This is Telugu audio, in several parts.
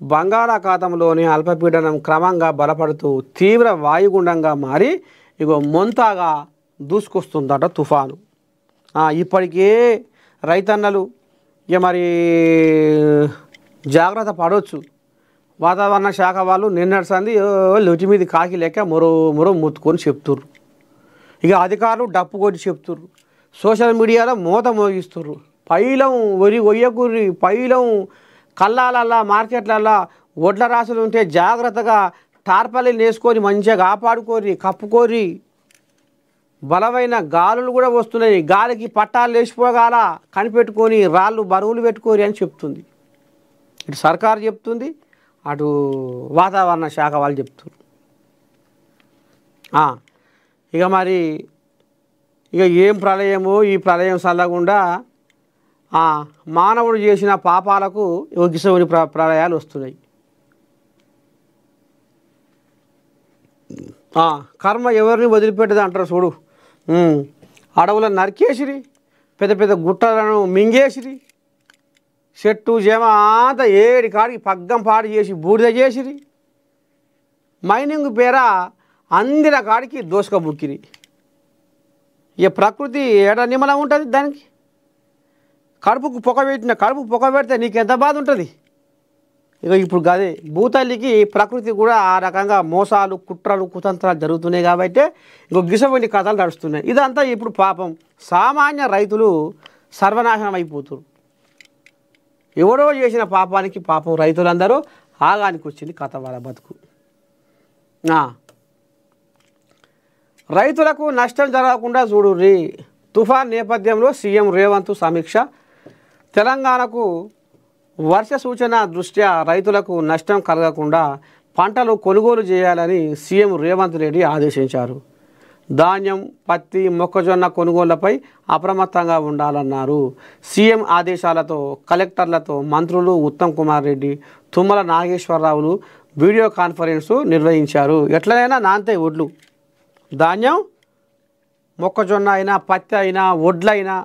బంగాళాఖాతంలోని అల్పపీడనం క్రమంగా బలపడుతూ తీవ్ర వాయుగుండంగా మారి ఇగో మొంతాగా దూసుకొస్తుందట తుఫాను. ఇప్పటికే రైతన్నలు ఇక మరి జాగ్రత్త పడవచ్చు. వాతావరణ శాఖ వాళ్ళు నిన్నటిసంది లొటి మీద కాకి లెక్క మొరో మొత్తుకొని చెప్తుర్రు. ఇక అధికారులు డప్పు కొట్టి చెప్తుర్రు. సోషల్ మీడియాలో మూత మోగిస్తుర్రు. పైలం ఒయ్యకూరి పైలం కళ్ళాలల్లా మార్కెట్లల్లా ఒడ్ల రాసులు ఉంటే జాగ్రత్తగా టార్పాలిన్ వేసుకొని మంచిగా కాపాడుకోరి, కప్పుకోరి. బలమైన గాలులు కూడా వస్తున్నాయి. గాలికి పట్టాలు లేచిపోగాల కనిపెట్టుకొని రాళ్ళు బరువులు పెట్టుకోరి అని చెప్తుంది. ఇటు సర్కారు చెప్తుంది, అటు వాతావరణ శాఖ వాళ్ళు చెప్తున్నారు. ఇక మరి ఏం ప్రళయమో ఈ ప్రళయం చల్లకుండా మానవుడు చేసిన పాపాలకు గిసవని ప్రళయాలు వస్తున్నాయి. కర్మ ఎవరిని వదిలిపెట్టదు అంటారు చూడు. అడవులను నరికేసిరి, పెద్ద పెద్ద గుట్టలను మింగేసిరి, చెట్టు చేమ అంతా ఏడి కాడికి పగ్గం పాడు చేసి బూడిద చేసిరి. మైనింగ్ పేర అందిన కాడికి దోసుక బుక్కిరి. ఇక ప్రకృతి ఏడ నిమ్మలం ఉంటుంది. దానికి కడుపు పొగ పెడితే నీకెంత బాధ ఉంటుంది. ఇక ఇప్పుడు గదే భూతల్లికి ప్రకృతి కూడా ఆ రకంగా మోసాలు, కుట్రలు, కుతంత్రాలు జరుగుతున్నాయి కాబట్టి గిసవంటి కథలు నడుస్తున్నాయి. ఇదంతా ఇప్పుడు పాపం సామాన్య రైతులు సర్వనాశనం అయిపోతున్నారు. ఎవడో చేసిన పాపానికి పాపం రైతులందరూ ఆగానికి వచ్చింది కథ వాళ్ళ బతుకు. రైతులకు నష్టం జరగకుండా చూడుర్రి. తుఫాన్ నేపథ్యంలో సీఎం రేవంత్ సమీక్ష. తెలంగాణకు వర్ష సూచన దృష్ట్యా రైతులకు నష్టం కలగకుండా పంటలు కొనుగోలు చేయాలని సీఎం రేవంత్ రెడ్డి ఆదేశించారు. ధాన్యం, పత్తి, మొక్కజొన్న కొనుగోళ్లపై అప్రమత్తంగా ఉండాలన్నారు. సీఎం ఆదేశాలతో కలెక్టర్లతో మంత్రులు ఉత్తమ్ కుమార్ రెడ్డి, తుమ్మల నాగేశ్వరరావులు వీడియో కాన్ఫరెన్సు నిర్వహించారు. ఎట్లనైనా నాంతే ఒడ్లు, ధాన్యం, మొక్కజొన్న అయినా పత్తి అయినా వడ్లైనా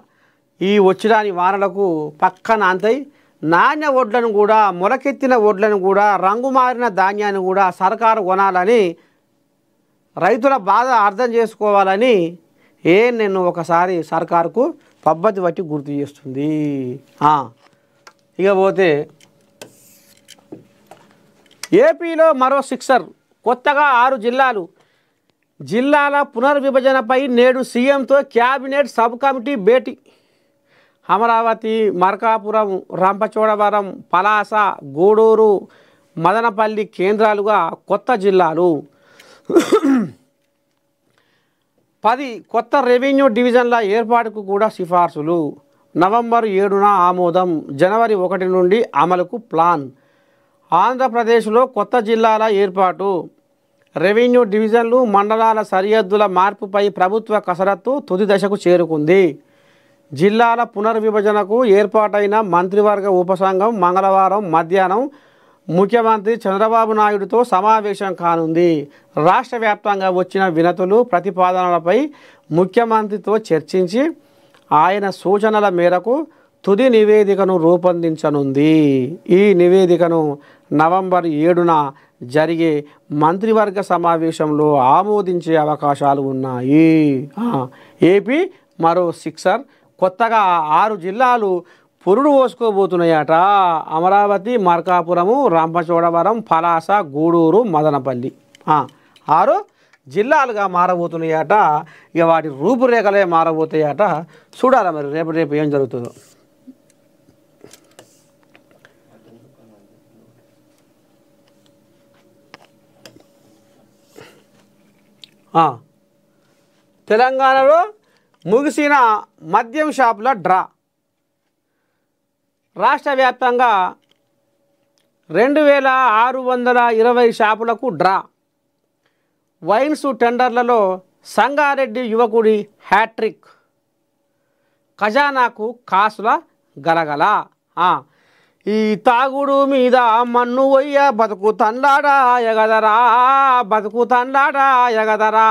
ఈ వచ్చిరాని వానలకు పక్క నాంతాయి. నాణ్య వడ్లను కూడా, మొలకెత్తిన వడ్లను కూడా, రంగు మారిన ధాన్యాన్ని కూడా సర్కారు కొనాలని, రైతుల బాధ అర్థం చేసుకోవాలని నేను ఒకసారి సర్కారుకు పద్ధతి బట్టి గుర్తు చేస్తుంది. ఇక పోతే ఏపీలో మరో సిక్సర్. కొత్తగా 6 జిల్లాల పునర్విభజనపై నేడు సీఎంతో క్యాబినెట్ సబ్ కమిటీ భేటీ. అమరావతి, మార్కాపురం, రంపచోడవరం, పలాస, గూడూరు, మదనపల్లి కేంద్రాలుగా కొత్త జిల్లాలు. 10 కొత్త రెవెన్యూ డివిజన్ల ఏర్పాటుకు కూడా సిఫార్సులు. నవంబర్ 7న ఆమోదం. జనవరి 1 నుండి అమలుకు ప్లాన్. ఆంధ్రప్రదేశ్లో కొత్త జిల్లాల ఏర్పాటు, రెవెన్యూ డివిజన్లు, మండలాల సరిహద్దుల మార్పుపై ప్రభుత్వ కసరత్తు తుది దశకు చేరుకుంది. జిల్లాల పునర్విభజనకు ఏర్పాటైన మంత్రివర్గ ఉపసంఘం మంగళవారం మధ్యాహ్నం ముఖ్యమంత్రి చంద్రబాబు నాయుడుతో సమావేశం కానుంది. రాష్ట్ర వ్యాప్తంగా వచ్చిన వినతులు, ప్రతిపాదనలపై ముఖ్యమంత్రితో చర్చించి ఆయన సూచనల మేరకు తుది నివేదికను రూపొందించనుంది. ఈ నివేదికను నవంబర్ 7న జరిగే మంత్రివర్గ సమావేశంలో ఆమోదించే అవకాశాలు ఉన్నాయి. ఏపీ మరో సిక్సర్. కొత్తగా 6 జిల్లాలు పురుడు పోసుకోబోతున్నాయట. అమరావతి, మార్కాపురము, రంపచోడవరం, పలాస, గూడూరు, మదనపల్లి 6 జిల్లాలుగా మారబోతున్నాయట. ఇక వాటి రూపురేఖలే మారబోతాయట. చూడాలి మరి రేపు ఏం జరుగుతుందో. తెలంగాణలో ముగిసిన మద్యం షాపుల డ్రా. రాష్ట్ర వ్యాప్తంగా 2620 షాపులకు డ్రా. వైన్స్ టెండర్లలో సంగారెడ్డి యువకుడి హ్యాట్రిక్. ఖజానాకు కాసుల గలగల. ఈ తాగుడు మీద మన్ను వయ్య బతుకు తండాడా ఎగదరా, బతుకు తండాడా ఎగదరా.